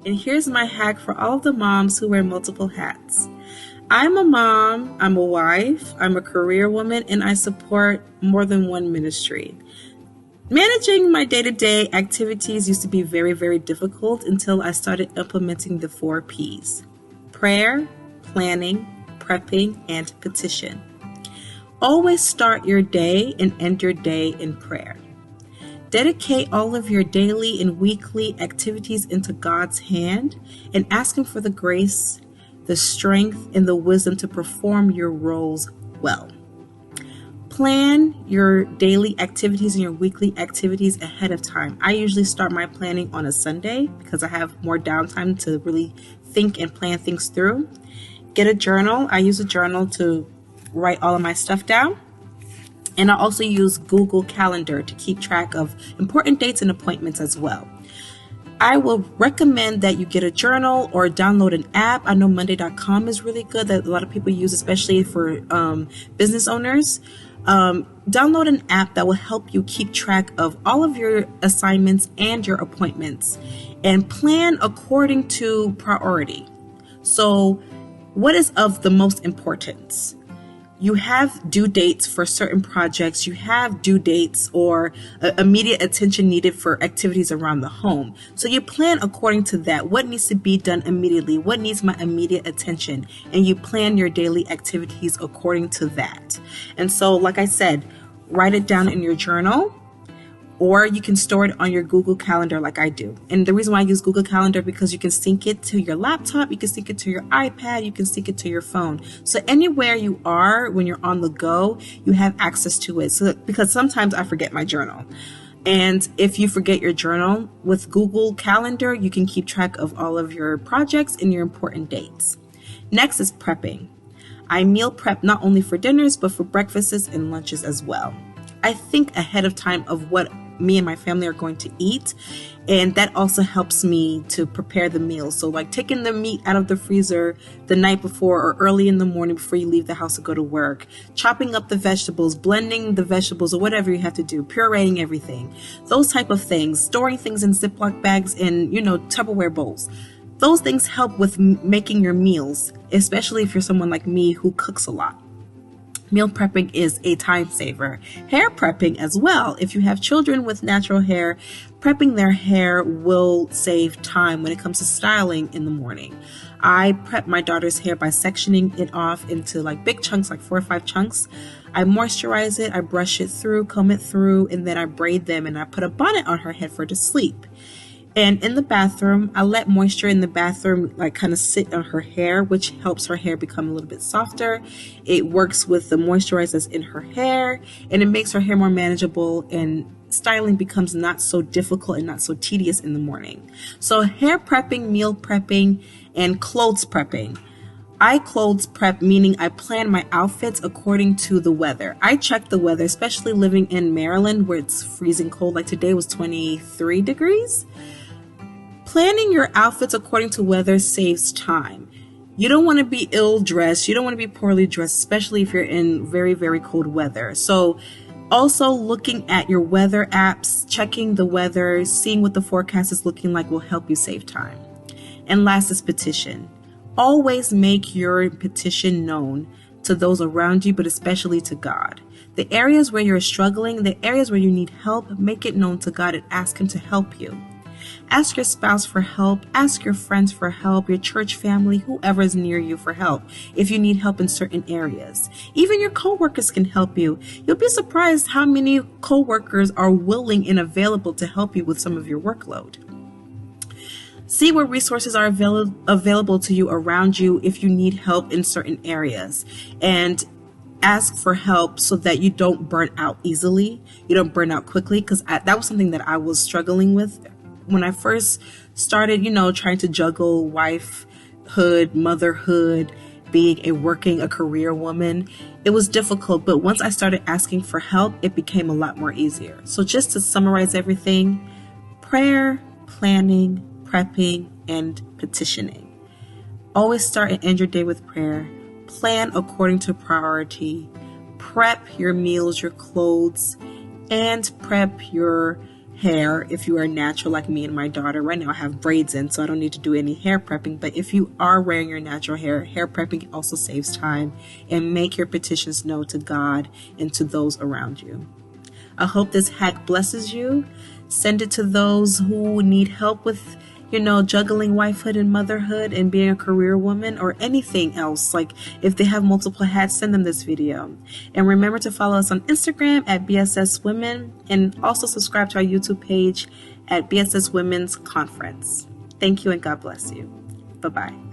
And here's my hack for all of the moms who wear multiple hats. I'm a mom, I'm a wife, I'm a career woman, and I support more than one ministry. Managing my day-to-day activities used to be very, very difficult until I started implementing the 4 P's: prayer, planning, prepping, and petition. Always start your day and end your day in prayer. Dedicate all of your daily and weekly activities into God's hand and ask Him for the grace, the strength, and the wisdom to perform your roles well. Plan your daily activities and your weekly activities ahead of time. I usually start my planning on a Sunday because I have more downtime to really think and plan things through. Get a journal. I use a journal to write all of my stuff down. And I also use Google Calendar to keep track of important dates and appointments as well. I will recommend that you get a journal or download an app. I know Monday.com is really good that a lot of people use, especially for business owners. Download an app that will help you keep track of all of your assignments and your appointments and plan according to priority. So what is of the most importance? You have due dates for certain projects. You have due dates or immediate attention needed for activities around the home. So you plan according to that. What needs to be done immediately? What needs my immediate attention? And you plan your daily activities according to that. And so, like I said, write it down in your journal, or you can store it on your Google Calendar like I do. And the reason why I use Google Calendar because you can sync it to your laptop, you can sync it to your iPad, you can sync it to your phone. So anywhere you are when you're on the go, you have access to it. So because sometimes I forget my journal. And if you forget your journal, with Google Calendar, you can keep track of all of your projects and your important dates. Next is prepping. I meal prep not only for dinners, but for breakfasts and lunches as well. I think ahead of time of what me and my family are going to eat, and that also helps me to prepare the meals. So like taking the meat out of the freezer the night before or early in the morning before you leave the house to go to work, chopping up the vegetables, blending the vegetables or whatever you have to do, pureeing everything, those type of things, storing things in Ziploc bags and Tupperware bowls. Those things help with making your meals, especially if you're someone like me who cooks a lot. Meal prepping is a time saver. Hair prepping as well. If you have children with natural hair, prepping their hair will save time when it comes to styling in the morning. I prep my daughter's hair by sectioning it off into like big chunks, like 4 or 5 chunks. I moisturize it, I brush it through, comb it through, and then I braid them and I put a bonnet on her head for her to sleep. And in the bathroom, I let moisture in the bathroom like kind of sit on her hair, which helps her hair become a little bit softer. It works with the moisturizer that's in her hair, and it makes her hair more manageable, and styling becomes not so difficult and not so tedious in the morning. So hair prepping, meal prepping, and clothes prepping. I clothes prep, meaning I plan my outfits according to the weather. I check the weather, especially living in Maryland where it's freezing cold. Like today was 23 degrees. Planning your outfits according to weather saves time. You don't want to be ill-dressed. You don't want to be poorly dressed, especially if you're in very, very cold weather. So also looking at your weather apps, checking the weather, seeing what the forecast is looking like will help you save time. And last is petition. Always make your petition known to those around you, but especially to God. The areas where you're struggling, the areas where you need help, make it known to God and ask Him to help you. Ask your spouse for help. Ask your friends for help, your church family, whoever is near you for help if you need help in certain areas. Even your coworkers can help you. You'll be surprised how many coworkers are willing and available to help you with some of your workload. See what resources are available to you around you if you need help in certain areas, and ask for help so that you don't burn out easily. You don't burn out quickly, because that was something that I was struggling with when I first started, trying to juggle wifehood, motherhood, being a career woman. It was difficult, but once I started asking for help, it became a lot more easier. So just to summarize everything: prayer, planning, prepping, and petitioning. Always start and end your day with prayer. Plan according to priority. Prep your meals, your clothes, and prep your hair. If you are natural like me and my daughter, right now I have braids in, so I don't need to do any hair prepping. But if you are wearing your natural hair prepping also saves time, and make your petitions known to God and to those around you. I hope this hack blesses you. Send it to those who need help with, juggling wifehood and motherhood and being a career woman, or anything else. Like if they have multiple hats, send them this video. And remember to follow us on Instagram at BSS Women, and also subscribe to our YouTube page at BSS Women's Conference. Thank you and God bless you. Bye-bye.